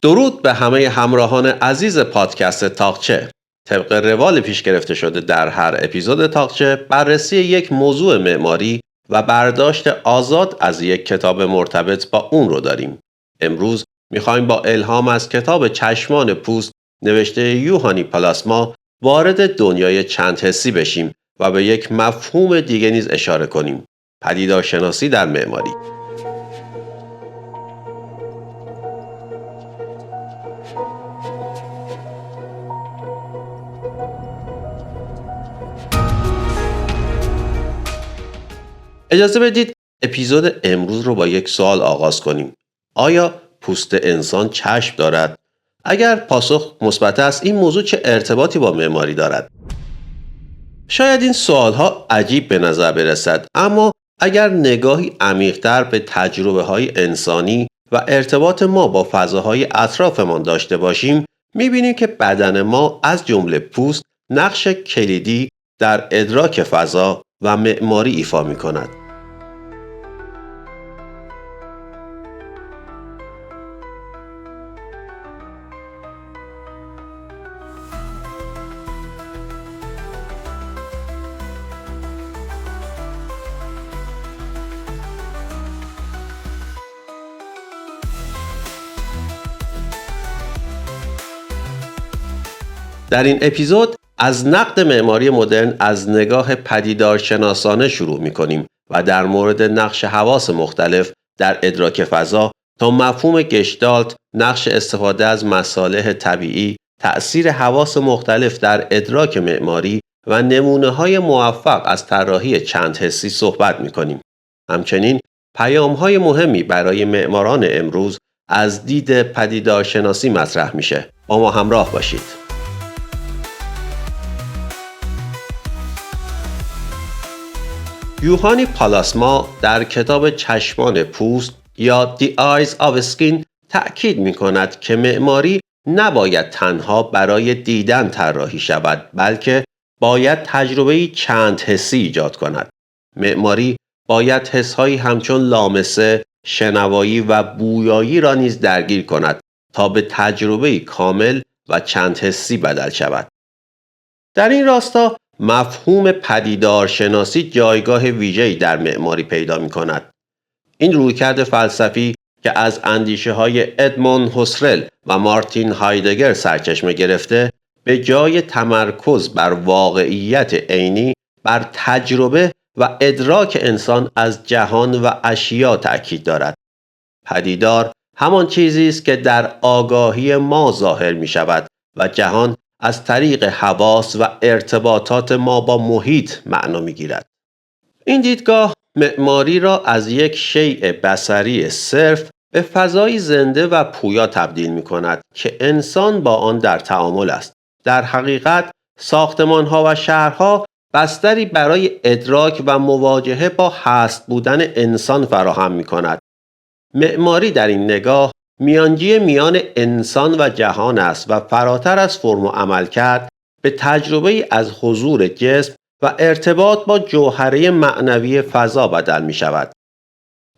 درود به همه همراهان عزیز پادکست تاقچه. طبق روال پیش گرفته شده در هر اپیزود تاقچه بررسی یک موضوع معماری و برداشت آزاد از یک کتاب مرتبط با اون رو داریم. امروز میخوایم با الهام از کتاب چشمان پوست نوشته یوهانی پلاسما وارد دنیای چند حسی بشیم و به یک مفهوم دیگه نیز اشاره کنیم: پدیدارشناسی در معماری. اجازه بدید اپیزود امروز رو با یک سوال آغاز کنیم. آیا پوست انسان چشم دارد؟ اگر پاسخ مثبت است، این موضوع چه ارتباطی با معماری دارد؟ شاید این سوالها عجیب به نظر برسد، اما اگر نگاهی عمیق‌تر به تجربه‌های انسانی و ارتباط ما با فضاهای اطرافمان داشته باشیم، می‌بینیم که بدن ما از جمله پوست نقش کلیدی در ادراک فضا و معماری ایفا می‌کند. در این اپیزود از نقد معماری مدرن از نگاه پدیدارشناسانه شروع می‌کنیم و در مورد نقش حواس مختلف در ادراک فضا تا مفهوم گشتالت، نقش استفاده از مصالح طبیعی، تأثیر حواس مختلف در ادراک معماری و نمونه‌های موفق از طراحی چند حسی صحبت می‌کنیم. همچنین پیام‌های مهمی برای معماران امروز از دید پدیدارشناسی مطرح میشه. با ما همراه باشید. یوهانی پلاسما در کتاب چشمان پوست یا The Eyes of Skin تأکید می کند که معماری نباید تنها برای دیدن طراحی شود، بلکه باید تجربه‌ای چند حسی ایجاد کند. معماری باید حس‌هایی همچون لامسه، شنوایی و بویایی را نیز درگیر کند تا به تجربه‌ای کامل و چند حسی بدل شود. در این راستا مفهوم پدیدارشناسی جایگاه ویژه‌ای در معماری پیدا می‌کند. این رویکرد فلسفی که از اندیشه‌های ادموند هوسرل و مارتین هایدگر سرچشمه گرفته، به جای تمرکز بر واقعیت عینی، بر تجربه و ادراک انسان از جهان و اشیا تأکید دارد. پدیدار همان چیزی است که در آگاهی ما ظاهر می‌شود و جهان از طریق حواس و ارتباطات ما با محیط معنا می‌گیرد. این دیدگاه معماری را از یک شیء بصری صرف به فضایی زنده و پویا تبدیل می‌کند که انسان با آن در تعامل است. در حقیقت ساختمان‌ها و شهرها بستری برای ادراک و مواجهه با هست بودن انسان فراهم می‌کند. معماری در این نگاه میانجی میان انسان و جهان است و فراتر از فرم و عملکرد به تجربه از حضور جسم و ارتباط با جوهره معنوی فضا بدل می شود.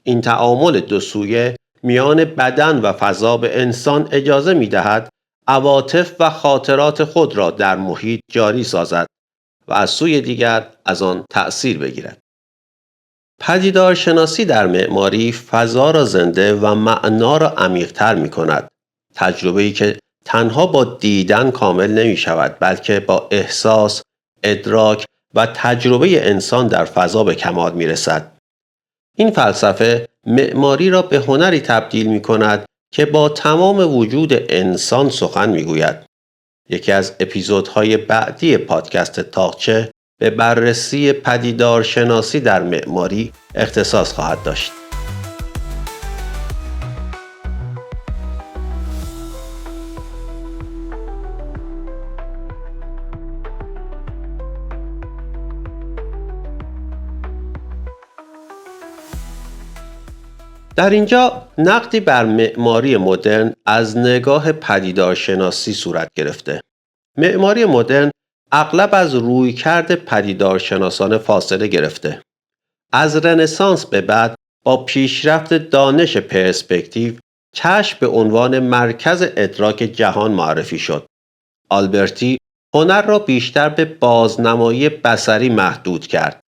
این تعامل دو سویه میان بدن و فضا به انسان اجازه می دهد عواطف و خاطرات خود را در محیط جاری سازد و از سوی دیگر از آن تأثیر بگیرد. پدیدارشناسی در معماری فضا را زنده و معنا را عمیق‌تر می‌کند. تجربه‌ای که تنها با دیدن کامل نمی‌شود، بلکه با احساس، ادراک و تجربه انسان در فضا به کمال می‌رسد. این فلسفه معماری را به هنری تبدیل می‌کند که با تمام وجود انسان سخن می‌گوید. یکی از اپیزودهای بعدی پادکست تاقچه به بررسی پدیدارشناسی در معماری اختصاص خواهد داشت. در اینجا نقدی بر معماری مدرن از نگاه پدیدارشناسی صورت گرفته. معماری مدرن اغلب از رویکرد پدیدارشناسانه فاصله گرفته. از رنسانس به بعد با پیشرفت دانش پرسپکتیو چشم به عنوان مرکز ادراک جهان معرفی شد. آلبرتی هنر را بیشتر به بازنمایی بصری محدود کرد.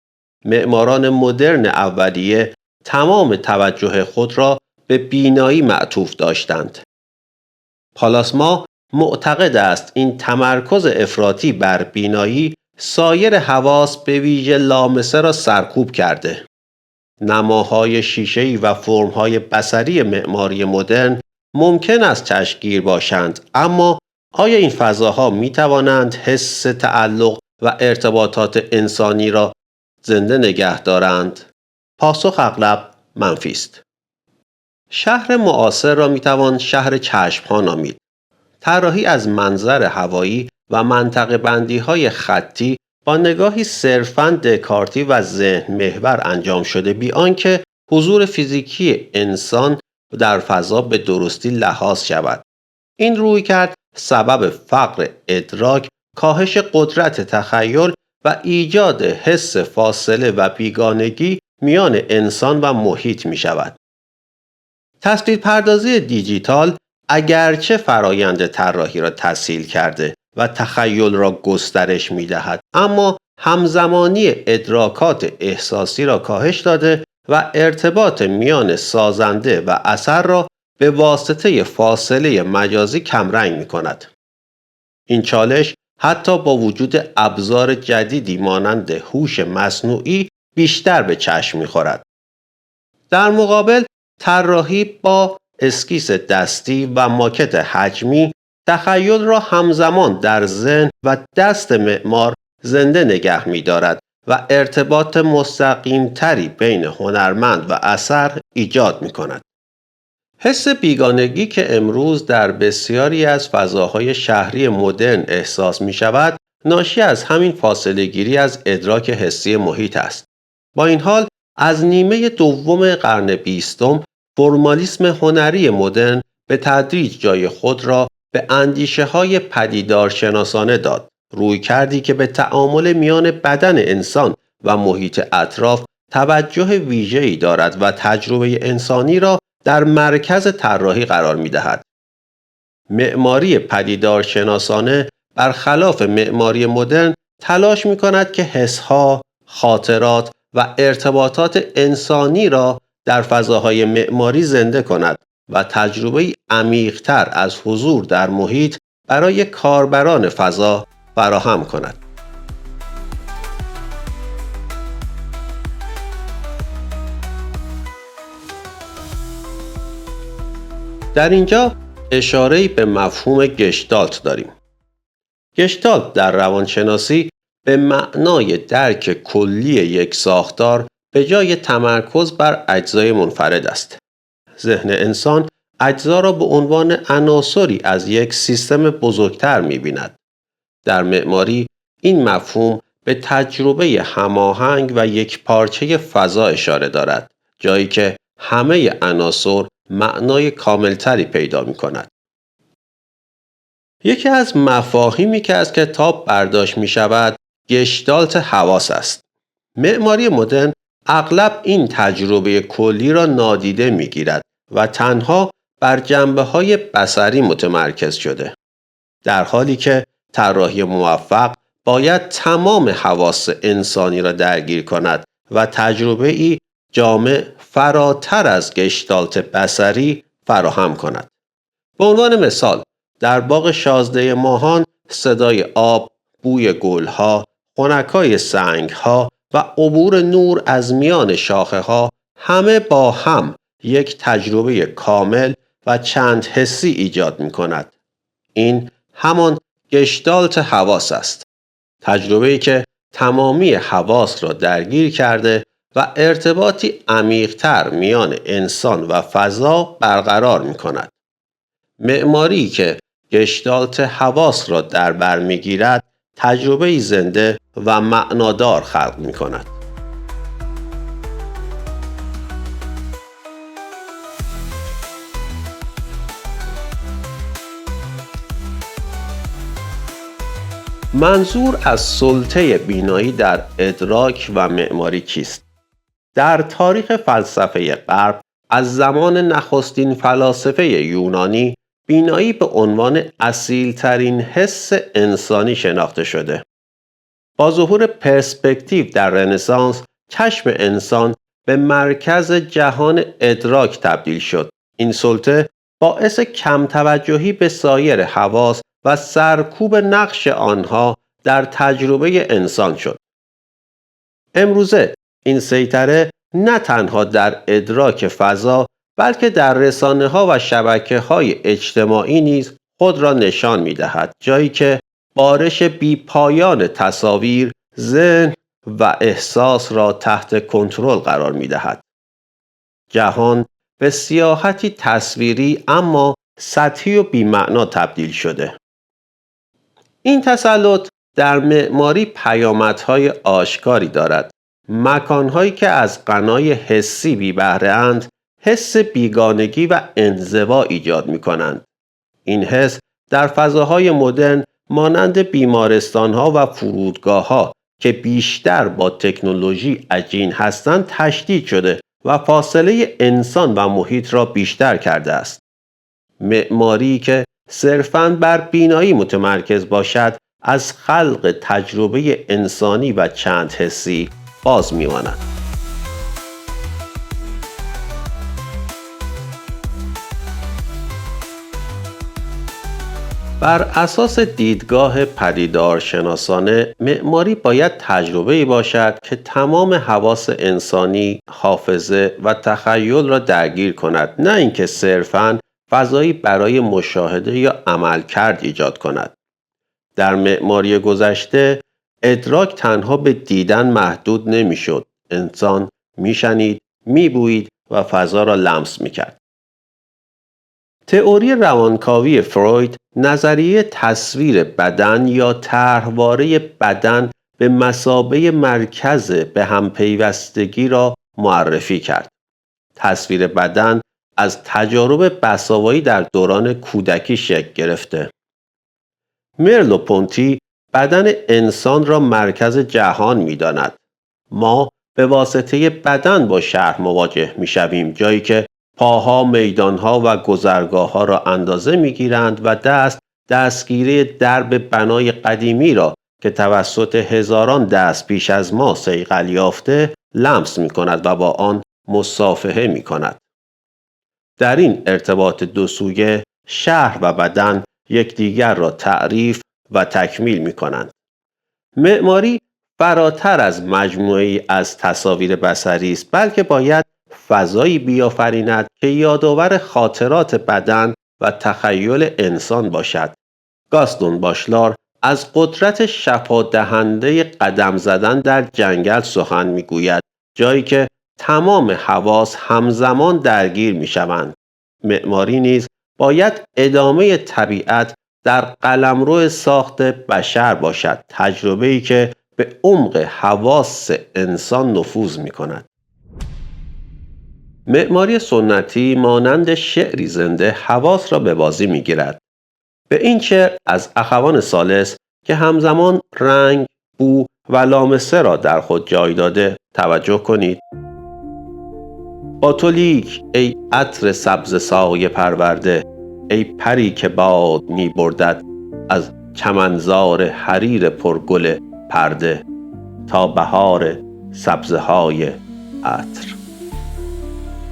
معماران مدرن اولیه تمام توجه خود را به بینایی معطوف داشتند. پالاسما معتقد است این تمرکز افراطی بر بینایی سایر حواس به ویژه لامسه را سرکوب کرده. نماهای شیشه‌ای و فرم‌های بصری معماری مدرن ممکن است چشمگیر باشند، اما آیا این فضاها می توانند حس تعلق و ارتباطات انسانی را زنده نگه دارند؟ پاسخ اغلب منفی است. شهر معاصر را می توان شهر چشم‌ها نامید. طراحی از منظر هوایی و منطقه بندی‌های خطی با نگاهی صرفاً دکارتی و ذهن محور انجام شده، بی آنکه حضور فیزیکی انسان در فضا به درستی لحاظ شود. این رویکرد سبب فقر ادراک، کاهش قدرت تخیل و ایجاد حس فاصله و بیگانگی میان انسان و محیط می شود. تصویرپردازی دیجیتال اگرچه فرایند طراحی را تسهیل کرده و تخیل را گسترش می دهد، اما همزمانی ادراکات احساسی را کاهش داده و ارتباط میان سازنده و اثر را به واسطه فاصله مجازی کمرنگ می کند. این چالش حتی با وجود ابزار جدیدی مانند هوش مصنوعی بیشتر به چشم می خورد. در مقابل، طراحی با اسکیس دستی و ماکت حجمی تخیل را همزمان در ذهن و دست معمار زنده نگه می دارد و ارتباط مستقیم تری بین هنرمند و اثر ایجاد می کند. حس بیگانگی که امروز در بسیاری از فضاهای شهری مدرن احساس می شود، ناشی از همین فاصله گیری از ادراک حسی محیط است. با این حال، از نیمه دوم قرن 20 فرمالیسم هنری مدرن به تدریج جای خود را به اندیشه‌های پدیدارشناسانه داد. رویکردی که به تعامل میان بدن انسان و محیط اطراف توجه ویژه‌ای دارد و تجربه انسانی را در مرکز طراحی قرار می‌دهد. معماری پدیدارشناسانه برخلاف معماری مدرن تلاش می‌کند که حس‌ها، خاطرات و ارتباطات انسانی را در فضاهای معماری زنده کند و تجربه‌ای عمیق‌تر از حضور در محیط برای کاربران فضا فراهم کند. در اینجا اشاره‌ای به مفهوم گشتالت داریم. گشتالت در روانشناسی به معنای درک کلی یک ساختار به جای تمرکز بر اجزای منفرد است. ذهن انسان اجزا را به عنوان عناصری از یک سیستم بزرگتر می‌بیند. در معماری این مفهوم به تجربه هماهنگ و یک پارچه فضا اشاره دارد، جایی که همه عناصر معنای کاملتری پیدا می‌کند. یکی از مفاهیمی که از کتاب برداشت می‌شود، گشتالت حواس است. معماری مدرن اغلب این تجربه کلی را نادیده می‌گیرد و تنها بر جنبه‌های بصری متمرکز شده، در حالی که طراحی موفق باید تمام حواس انسانی را درگیر کند و تجربه‌ای جامع فراتر از گشتالت بصری فراهم کند. به عنوان مثال، در باغ 16 ماهان صدای آب، بوی گلها، خنکای سنگها و عبور نور از میان شاخه‌ها همه با هم یک تجربه کامل و چند حسی ایجاد می‌کند. این همان گشتالت حواس است. تجربه‌ای که تمامی حواس را درگیر کرده و ارتباطی عمیق‌تر میان انسان و فضا برقرار می‌کند. معماری که گشتالت حواس را در بر می‌گیرد، تجربه‌ای زنده و معنادار خلق می‌کند. منظور از سلطه بینایی در ادراک و معماری چیست؟ در تاریخ فلسفه غرب، از زمان نخستین فلاسفه یونانی بینایی به عنوان اصیل‌ترین حس انسانی شناخته شده. با ظهور پرسپکتیو در رنسانس، چشم انسان به مرکز جهان ادراک تبدیل شد. این سلطه باعث کم توجهی به سایر حواس و سرکوب نقش آنها در تجربه انسان شد. امروزه این سیطره نه تنها در ادراک فضا بلکه در رسانه‌ها و شبکه‌های اجتماعی نیز خود را نشان می‌دهد، جایی که بارش بی‌پایان تصاویر، ذهن و احساس را تحت کنترل قرار می‌دهد. جهان به سیاحتی تصویری اما سطحی و بی‌معنا تبدیل شده. این تسلط در معماری پیامدهای آشکاری دارد. مکانهایی که از غنای حسی بی بهره اند، حس بیگانگی و انزوا ایجاد می کنند. این حس در فضاهای مدرن مانند بیمارستانها و فرودگاهها که بیشتر با تکنولوژی عجین هستند تشدید شده و فاصله انسان و محیط را بیشتر کرده است. معماری که صرفاً بر بینایی متمرکز باشد از خلق تجربه انسانی و چند حسی باز می‌ماند. بر اساس دیدگاه پدیدارشناسانه، معماری باید تجربه‌ای باشد که تمام حواس انسانی، حافظه و تخیل را درگیر کند، نه اینکه صرفاً فضایی برای مشاهده یا عملکرد ایجاد کند. در معماری گذشته، ادراک تنها به دیدن محدود نمی‌شد. انسان می‌شنید، می‌بویید و فضا را لمس می‌کرد. تئوری روانکاوی فروید نظریه تصویر بدن یا طرحواره بدن به مثابه مرکز به هم پیوستگی را معرفی کرد. تصویر بدن از تجارب بساوایی در دوران کودکی شکل گرفته. مرلو پونتی بدن انسان را مرکز جهان می‌داند. ما به واسطه بدن با شهر مواجه می‌شویم، جایی که پاها میدانها و گذرگاه‌ها را اندازه می‌گیرند و دستگیری درب بنای قدیمی را که توسط هزاران دست پیش از ما صیقل یافته لمس می‌کند و با آن مصافحه می‌کند. در این ارتباط دوسویه، شهر و بدن یکدیگر را تعریف و تکمیل می‌کنند. معماری فراتر از مجموعه‌ای از تصاویر بصری است، بلکه باید فضایی بیافریند که یادآور خاطرات بدن و تخیل انسان باشد. گاستون باشلار از قدرت شفادهنده قدم زدن در جنگل سخن می‌گوید، جایی که تمام حواس همزمان درگیر می‌شوند. معماری نیز باید ادامه طبیعت در قلمرو ساخت بشر باشد، تجربه‌ای که به عمق حواس انسان نفوذ می‌کند. معماری سنتی مانند شعری زنده حواس را به بازی می‌گیرد. به این شعر از اخوان ثالث که همزمان رنگ، بو و لامسه را در خود جای داده توجه کنید. با تو لیک ای عطر سبز سایه پرورده، ای پری که باد می بردد از چمنزار حریر پرگل پرده تا بهار سبزه های عطر.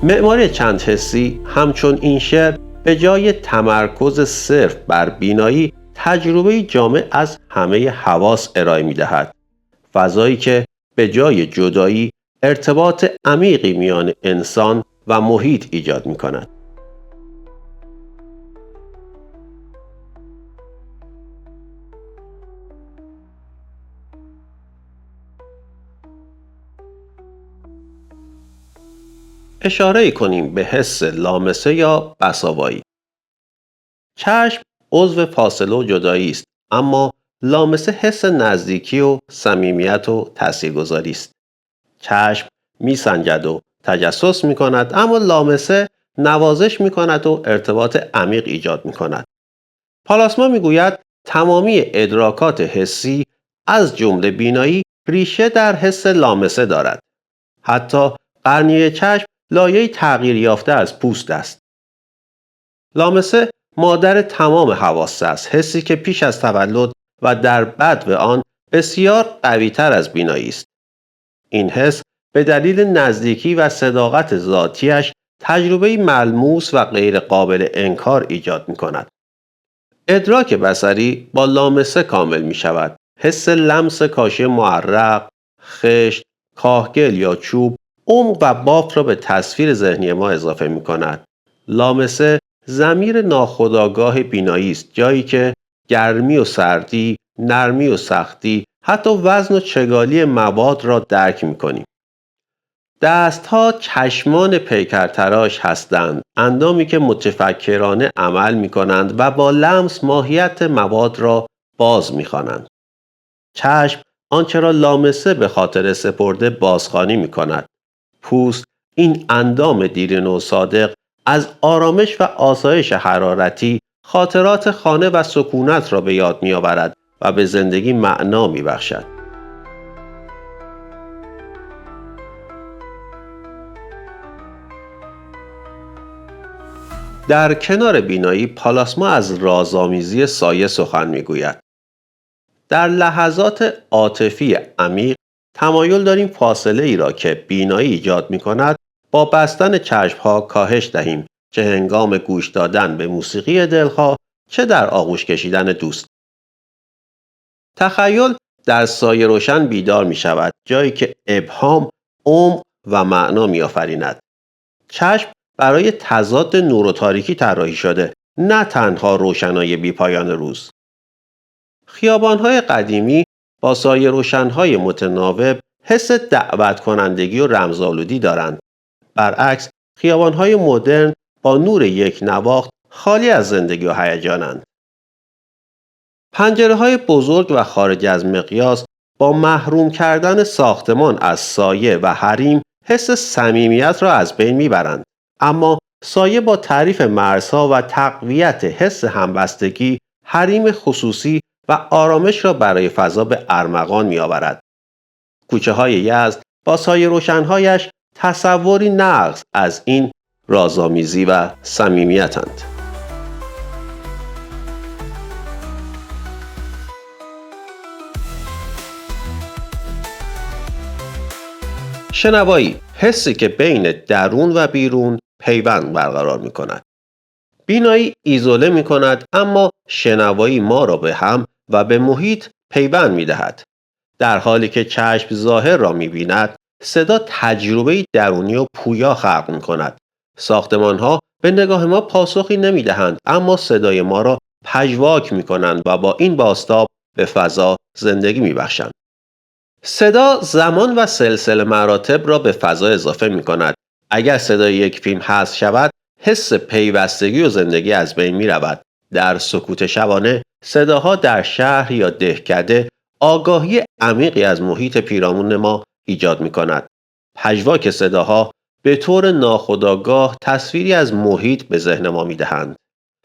معماری چند حسی همچون این شعر به جای تمرکز صرف بر بینایی تجربه جامع از همه حواس ارائه می دهد. فضایی که به جای جدایی ارتباط عمیقی میان انسان و محیط ایجاد می کند. اشاره کنیم به حس لامسه یا بساوایی. چشم عضو فاصله و جدایی است، اما لامسه حس نزدیکی و صمیمیت و تاثیرگذاری است. چشم میسنجد و تجسس می کند، اما لامسه نوازش می کند و ارتباط عمیق ایجاد می کند. پالاسما می گوید تمامی ادراکات حسی از جمله بینایی ریشه در حس لامسه دارد. حتی قرنیه چشم لایه‌ای تغییر یافته از پوست است. لامسه مادر تمام حواس است، حسی که پیش از تولد و در بدو آن بسیار قوی‌تر از بینایی است. این حس به دلیل نزدیکی و صداقت ذاتیش تجربه ملموس و غیر قابل انکار ایجاد می کند. ادراک بصری با لامسه کامل می شود. حس لمس کاشی معرق، خشت، کاهگل یا چوب عمق و بافت را به تصویر ذهنی ما اضافه می کند. لامسه ضمیر ناخودآگاه بینایی است، جایی که گرمی و سردی، نرمی و سختی، حتی وزن و چگالی مواد را درک می کنیم. دستها چشمان پیکرتراش هستند، اندامی که متفکرانه عمل می کنند و با لمس ماهیت مواد را باز می خوانند. چشم آنچه را لامسه به خاطر سپرده بازخوانی می کند. پوست این اندام دیرین و صادق از آرامش و آسایش حرارتی خاطرات خانه و سکونت را به یاد می آورد و به زندگی معنا می بخشد. در کنار بینایی، پالاسما از رازآمیزی سایه سخن میگوید. در لحظات عاطفی عمیق تمایل داریم فاصله ای را که بینایی ایجاد می کند با بستن چشمها کاهش دهیم، چه هنگام گوش دادن به موسیقی دلخواه، چه در آغوش کشیدن دوست. تخیل در سایه روشن بیدار می شود، جایی که ابهام عمق و معنا می آفریند. چشم برای تضاد نور و تاریکی طراحی شده، نه تنها روشنایی بی‌پایان روز. خیابان‌های قدیمی با سایه روشن‌های متناوب حس دعوت کنندگی و رمزآلودی دارند. برعکس، خیابان‌های مدرن با نور یک نواخت خالی از زندگی و هیجانند. پنجره‌های بزرگ و خارج از مقیاس با محروم کردن ساختمان از سایه و حریم حس صمیمیت را از بین می‌برند. اما سایه با تعریف مرزها و تقویت حس همبستگی، حریم خصوصی و آرامش را برای فضا به ارمغان می آورد. کوچه های یزد با سایه روشنهایش تصوری نقض از این رازآمیزی و صمیمیت‌اند. شنوایی حسی که بین درون و بیرون پیوند برقرار می کند. بینایی ایزوله می کند، اما شنوایی ما را به هم و به محیط پیوند می دهد. در حالی که چشم ظاهر را می بیند، صدا تجربه درونی و پویا خلق می کند. ساختمان ها به نگاه ما پاسخی نمی دهند، اما صدای ما را پژواک می کنند و با این بازتاب به فضا زندگی می بخشند. صدا زمان و سلسله مراتب را به فضا اضافه می کند. اگر صدای یک فیلم حذف شود، حس پیوستگی و زندگی از بین می رود. در سکوت شبانه، صداها در شهر یا دهکده آگاهی عمیقی از محیط پیرامون ما ایجاد می کند. پژواک صداها به طور ناخودآگاه تصویری از محیط به ذهن ما می دهند.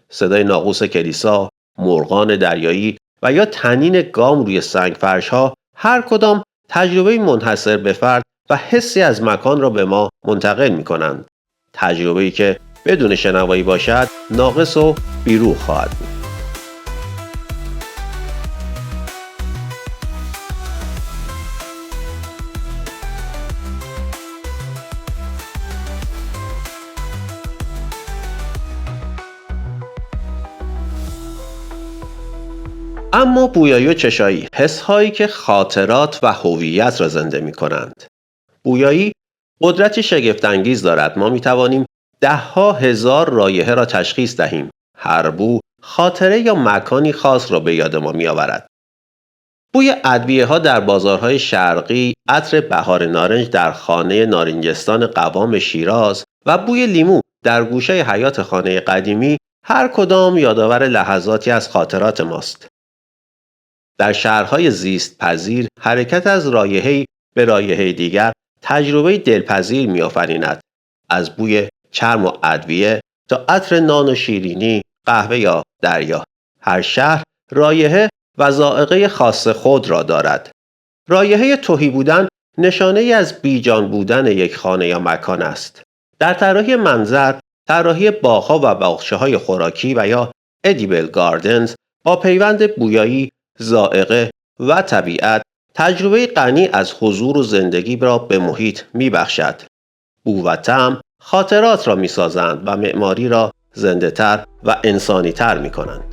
صدای ناقوس کلیسا، مرغان دریایی و یا طنین گام روی سنگ فرش‌ها هر کدام تجربه منحصر به فرد و حسی از مکان را به ما منتقل می کنند. تجربه‌ای که بدون شنوایی باشد ناقص و بی‌روح خواهد بود. اما بویایی و چشایی، حس‌هایی که خاطرات و هویت را زنده می‌کنند. بویایی قدرتی شگفت‌انگیز دارد. ما می‌توانیم ده‌ها هزار رایحه را تشخیص دهیم. هر بو خاطره یا مکانی خاص را به یاد ما می‌آورد. بوی ادویه‌ها در بازارهای شرقی، عطر بهار نارنج در خانه نارنجستان قوام شیراز و بوی لیمو در گوشه حیاط خانه قدیمی هر کدام یادآور لحظاتی از خاطرات ماست. در شهرهای زیست پذیر حرکت از رایحه‌ای به رایحه دیگر تجربه دلپذیر می‌آفریند. از بوی چرم و ادویه تا عطر نان و شیرینی، قهوه یا دریا. هر شهر رایحه و ذائقه خاص خود را دارد. رایحه تهی بودن نشانه‌ای از بیجان بودن یک خانه یا مکان است. در طراحی منظر، طراحی باغ‌ها و باغچه‌های خوراکی و یا edible gardens با پیوند بویایی، ذائقه و طبیعت تجربه غنی از حضور و زندگی را به محیط می‌بخشد. بو و طعم خاطرات را می‌سازند و معماری را زنده‌تر و انسانی‌تر می‌کنند.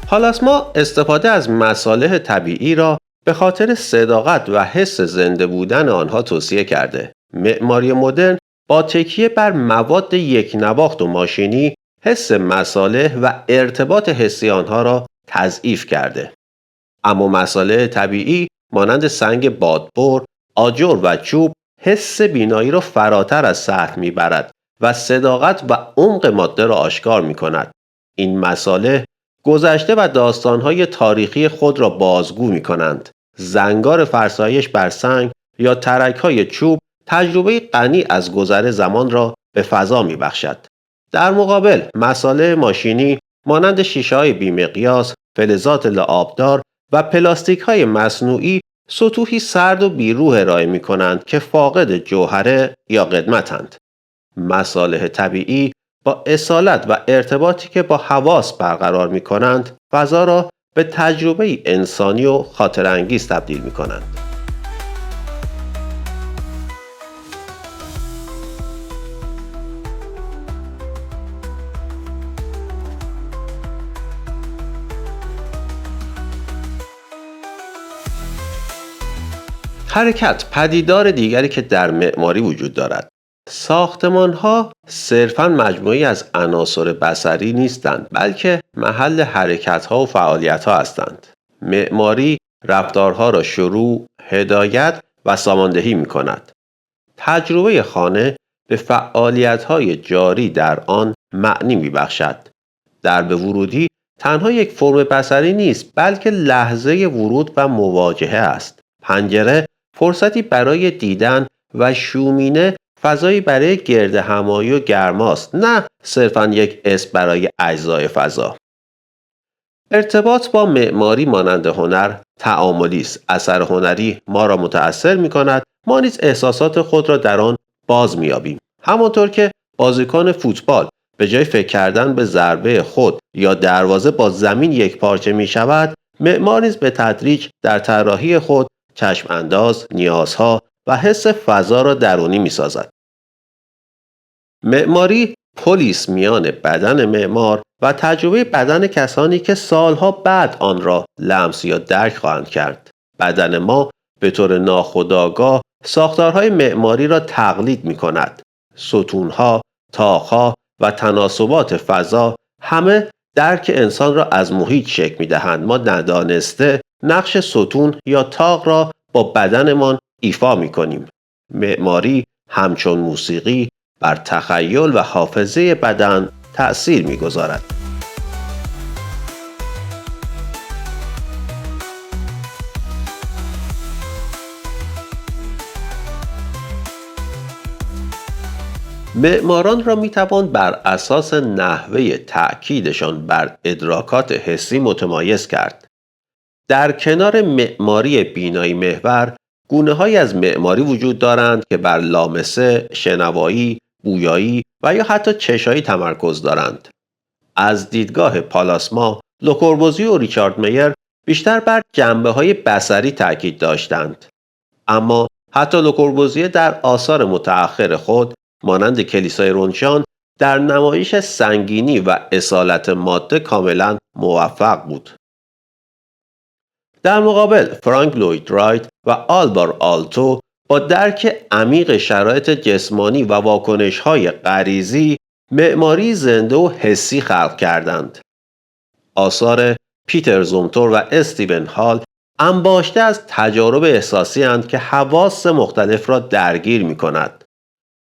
پالاسما استفاده از مصالح طبیعی را به خاطر صداقت و حس زنده بودن آنها توصیه کرده. معماری مدرن با تکیه بر مواد یکنواخت و ماشینی، حس مصالح و ارتباط حسی آنها را تضعیف کرده. اما مصالح طبیعی مانند سنگ بادبر، آجر و چوب حس بینایی را فراتر از سطح میبرد و صداقت و عمق ماده را آشکار میکند. این مصالح گذشته و داستانهای تاریخی خود را بازگو میکنند. زنگار فرسایش بر سنگ یا ترک‌های چوب تجربه غنی از گذر زمان را به فضا میبخشد. در مقابل مصالح ماشینی مانند شیشه‌های بی‌مقیاس، فلزات لعابدار و پلاستیک‌های مصنوعی سطوحی سرد و بیروح ارائه می‌کنند که فاقد جوهره یا قدمتند. مصالح طبیعی با اصالت و ارتباطی که با حواس برقرار می‌کنند، فضا را به تجربه انسانی و خاطرانگیز تبدیل می‌کنند. حرکت پدیدار دیگری که در معماری وجود دارد. ساختمان‌ها صرفاً مجموعه‌ای از عناصر بصری نیستند، بلکه محل حرکت‌ها و فعالیت‌ها هستند. معماری رفتارها را شروع، هدایت و ساماندهی می‌کند. تجربه خانه به فعالیت‌های جاری در آن معنی می‌بخشد. درب ورودی تنها یک فرم بصری نیست، بلکه لحظه ورود و مواجهه است. پنجره فرصتی برای دیدن و شومینه فضایی برای گرد همایی و گرماست، نه صرفاً یک اسم برای اجزای فضا. ارتباط با معماری مانند هنر تعاملی است. اثر هنری ما را متأثر می‌کند، ما نیز احساسات خود را در آن باز می‌یابیم. همانطور که بازیکن فوتبال به جای فکر کردن به ضربه خود یا دروازه با زمین یک پارچه می‌شود، معمار نیز به تدریج در طراحی خود چشم انداز، نیازها و حس فضا را درونی می‌سازد. معماری پلی است میان بدن معمار و تجربه بدن کسانی که سالها بعد آن را لمس یا درک خواهند کرد. بدن ما به طور ناخودآگاه ساختارهای معماری را تقلید می‌کند. ستونها، طاق‌ها و تناسبات فضا همه درک انسان را از محیط شکل می‌دهند. ما ندانسته نقش ستون یا طاق را با بدنمان ایفا می‌کنیم. معماری همچون موسیقی بر تخیل و حافظه بدن تأثیر می‌گذارد. معماران را می‌توان بر اساس نحوه تأکیدشان بر ادراکات حسی متمایز کرد. در کنار معماری بینایی محور، گونه‌هایی از معماری وجود دارند که بر لامسه، شنوایی، بویایی و یا حتی چشایی تمرکز دارند. از دیدگاه پالاسما، لوکوربوزی و ریچارد میر بیشتر بر جنبه‌های بصری تاکید داشتند. اما حتی لوکوربوزیه در آثار متأخر خود مانند کلیسای رونشان در نمایش سنگینی و اصالت ماده کاملا موفق بود. در مقابل فرانک لوید رایت و آلوار آلتو با درک عمیق شرایط جسمانی و واکنش‌های غریزی معماری زنده و حسی خلق کردند. آثار پیتر زومتور و استیون هال انباشته از تجارب احساسی اند که حواس مختلف را درگیر می کند.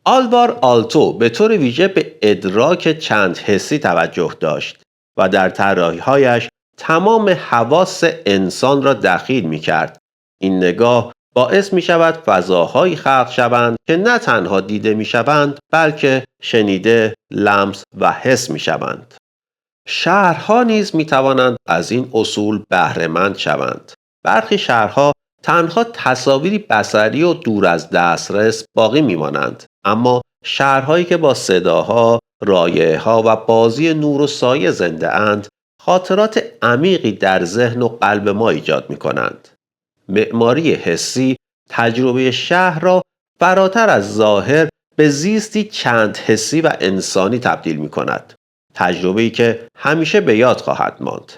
آلوار آلتو به طور ویژه به ادراک چند حسی توجه داشت و در طراحی‌هایش تمام حواس انسان را دخیل می کرد. این نگاه باعث می شود فضاهایی خلق شوند که نه تنها دیده می شوند، بلکه شنیده، لمس و حس می شوند. شهرها نیز می توانند از این اصول بهره‌مند شوند. برخی شهرها تنها تصاویری بصری و دور از دسترس باقی می مانند، اما شهرهایی که با صداها، رایحه‌ها و بازی نور و سایه زنده اند، خاطرات عمیقی در ذهن و قلب ما ایجاد می کنند. معماری حسی تجربه شهر را فراتر از ظاهر به زیستی چند حسی و انسانی تبدیل می کند. تجربه‌ای که همیشه به یاد خواهد ماند.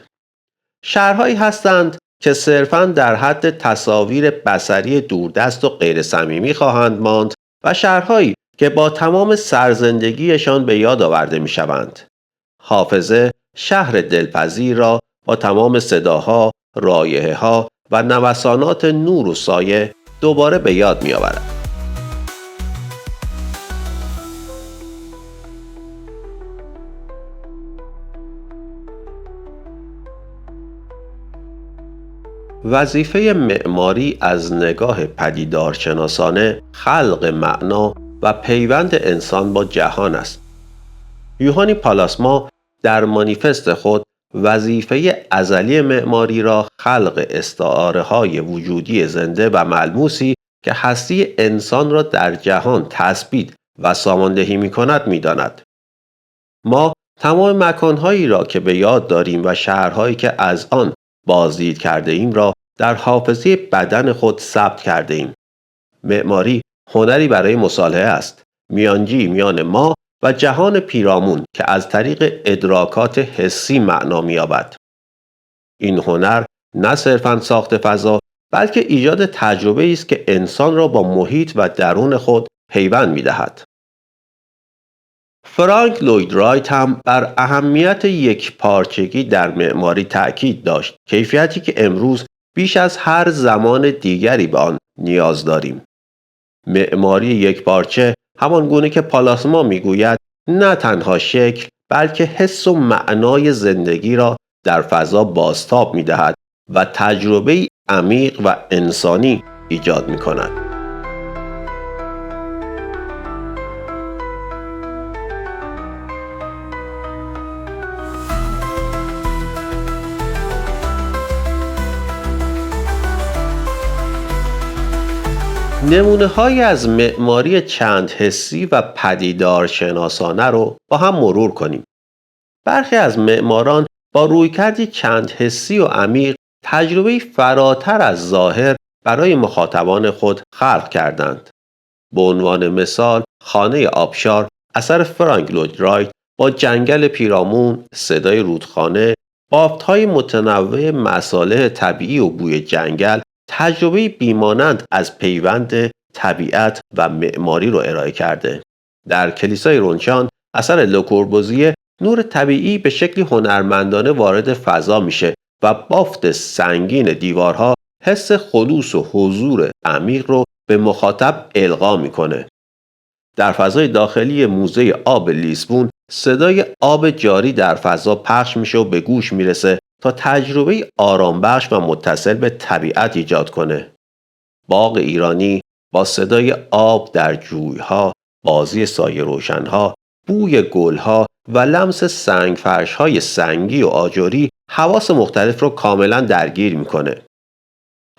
شهرهایی هستند که صرفاً در حد تصاویر بصری دوردست و غیر صمیمی خواهند ماند و شهرهایی که با تمام سرزندگیشان به یاد آورده می شوند. حافظه شهر دلپذیر را با تمام صداها، رایحه‌ها و نوسانات نور و سایه دوباره به یاد می آورد. وظیفه معماری از نگاه پدیدارشناسانه خلق معنا و پیوند انسان با جهان است. یوهانی پالاسما در مانیفست خود وظیفه ازلی معماری را خلق استعاره‌های وجودی زنده و ملموسی که هستی انسان را در جهان تثبیت و ساماندهی می‌کند می‌داند. ما تمام مکانهایی را که به یاد داریم و شهرهایی که از آن بازدید کرده ایم را در حافظه بدن خود ثبت کرده ایم. معماری هنری برای مصالحه است، میانجی میان ما و جهان پیرامون که از طریق ادراکات حسی معنا می‌یابد. این هنر نه صرفاً ساخت فضا، بلکه ایجاد تجربه است که انسان را با محیط و درون خود پیوند می‌دهد. فرانک لوید رایت هم بر اهمیت یکپارچگی در معماری تأکید داشت، کیفیتی که امروز بیش از هر زمان دیگری به آن نیاز داریم. معماری یکپارچه همان گونه که پالاسما میگوید نه تنها شکل بلکه حس و معنای زندگی را در فضا بازتاب می‌دهد و تجربه‌ای عمیق و انسانی ایجاد می‌کند. نمونه‌هایی از معماری چند حسی و پدیدار شناسانه رو با هم مرور کنیم. برخی از معماران با رویکردی چند حسی و عمیق تجربه‌ای فراتر از ظاهر برای مخاطبان خود خلق کردند. به عنوان مثال، خانه آبشار اثر فرانک لوید رایت با جنگل پیرامون، صدای رودخانه، بافت‌های متنوع مصالح طبیعی و بوی جنگل تجربه بیمانند از پیوند طبیعت و معماری رو ارائه کرده. در کلیسای رونشان اثر لوکوربوزیه نور طبیعی به شکلی هنرمندانه وارد فضا میشه و بافت سنگین دیوارها حس خلوص و حضور عمیق رو به مخاطب القا میکنه. در فضای داخلی موزه آب لیسبون صدای آب جاری در فضا پخش میشه و به گوش میرسه تا تجربه آرامبخش و متصل به طبیعت ایجاد کنه. باغ ایرانی با صدای آب در جویها، بازی سایه روشنها، بوی گلها و لمس سنگفرش‌های سنگی و آجری حواس مختلف رو کاملا درگیر میکنه.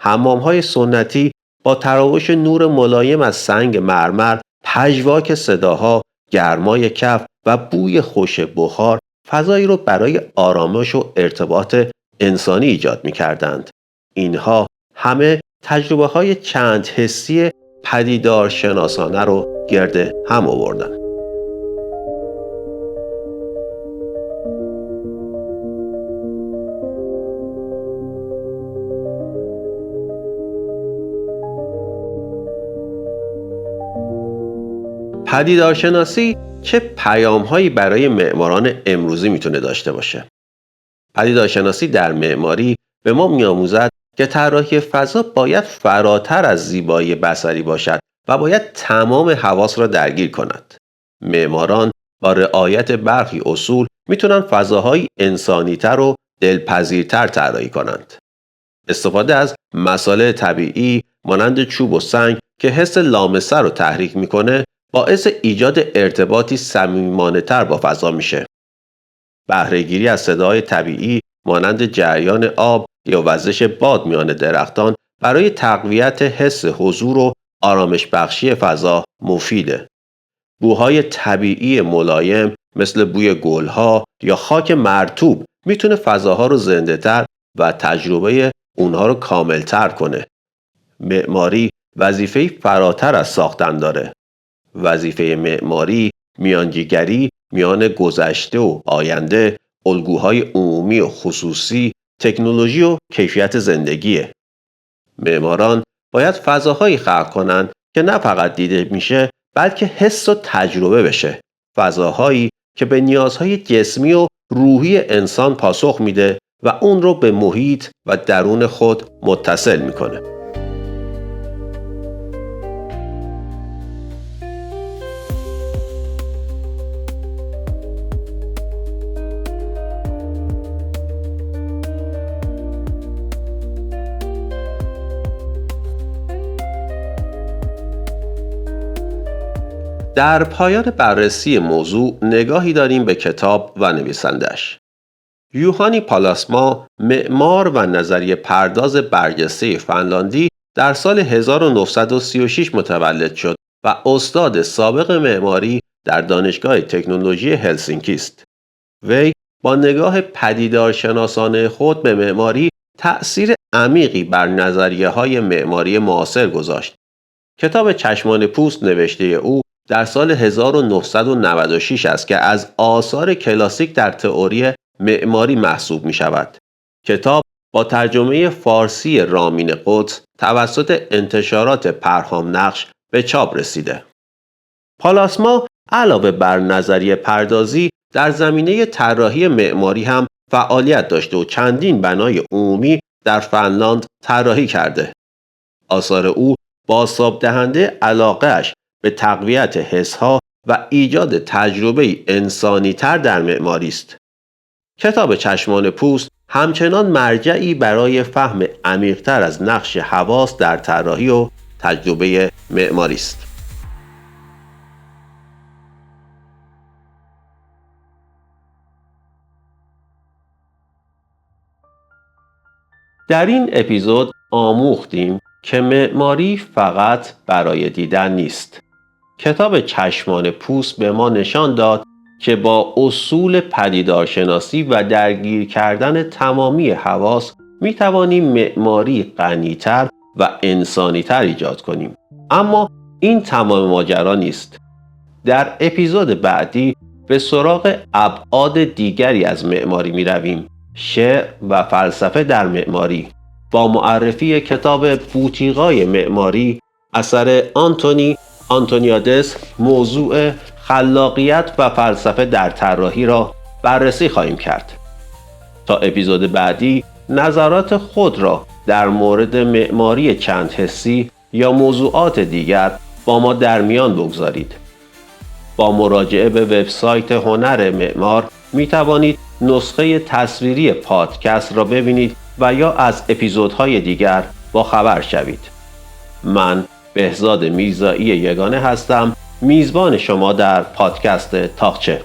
حمام‌های سنتی با تراوش نور ملایم از سنگ مرمر، پژواک صداها، گرمای کف و بوی خوش بخار فضایی رو برای آرامش و ارتباط انسانی ایجاد می‌کردند. اینها همه تجربه‌های چند حسی پدیدار شناسانه رو گرد هم آوردند. پدیدارشناسی چه پیام‌هایی برای معماران امروزی میتونه داشته باشه؟ پدیدارشناسی در معماری به ما می‌آموزد که طراحی فضا باید فراتر از زیبایی بصری باشد و باید تمام حواس را درگیر کند. معماران با رعایت برخی اصول میتونن فضاهای انسانی‌تر و دلپذیرتر طراحی کنند. استفاده از مصالح طبیعی مانند چوب و سنگ که حس لامسه رو تحریک میکنه باعث ایجاد ارتباطی صمیمانه‌تر با فضا میشه. بهره‌گیری از صداهای طبیعی مانند جریان آب یا وزش باد میان درختان برای تقویت حس حضور و آرامش بخشی فضا مفیده. بوهای طبیعی ملایم مثل بوی گلها یا خاک مرطوب میتونه فضاها رو زنده‌تر و تجربه اونها رو کاملتر کنه. معماری وظیفه‌ای فراتر از ساختن داره. وظیفه معماری میانجیگری میان گذشته و آینده، الگوهای عمومی و خصوصی، تکنولوژی و کیفیت زندگیه. معماران باید فضاهایی خلق کنن که نه فقط دیده میشه بلکه حس و تجربه بشه. فضاهایی که به نیازهای جسمی و روحی انسان پاسخ میده و اون رو به محیط و درون خود متصل میکنه. در پایان بررسی موضوع نگاهی داریم به کتاب و نویسندش. یوهانی پالاسما، معمار و نظریه پرداز برجسته فنلاندی، در سال 1936 متولد شد و استاد سابق معماری در دانشگاه تکنولوژی هلسینکی است. وی با نگاه پدیدارشناسانه خود به معماری تأثیر عمیقی بر نظریه‌های معماری معاصر گذاشت. کتاب چشمان پوست نوشته او در سال 1996 است که از آثار کلاسیک در تئوری معماری محسوب می شود. کتاب با ترجمه فارسی رامین قدس توسط انتشارات پرهام نقش به چاپ رسیده. پالاسما علاوه بر نظریه پردازی در زمینه طراحی معماری هم فعالیت داشته و چندین بنای عمومی در فنلاند طراحی کرده. آثار او بازتاب دهنده علاقه‌اش به تقویت حسها و ایجاد تجربه انسانی‌تر در معماری است. کتاب چشمان پوست همچنان مرجعی برای فهم عمیق‌تر از نقش حواس در طراحی و تجربه معماری است. در این اپیزود آموختیم که معماری فقط برای دیدن نیست. کتاب چشمان پوست به ما نشان داد که با اصول پدیدارشناسی و درگیر کردن تمامی حواس می توانیم معماری غنی‌تر و انسانی‌تر ایجاد کنیم. اما این تمام ماجرا نیست. در اپیزود بعدی به سراغ ابعاد دیگری از معماری می رویم. شعر و فلسفه در معماری با معرفی کتاب بوتیقای معماری اثر آنتونیادس موضوع خلاقیت و فلسفه در طراحی را بررسی خواهیم کرد. تا اپیزود بعدی نظرات خود را در مورد معماری چند حسی یا موضوعات دیگر با ما در میان بگذارید. با مراجعه به وبسایت هنر معمار می توانید نسخه تصویری پادکست را ببینید و یا از اپیزودهای دیگر با خبر شوید. من بهزاد میرزایی یگانه هستم، میزبان شما در پادکست تاقچه.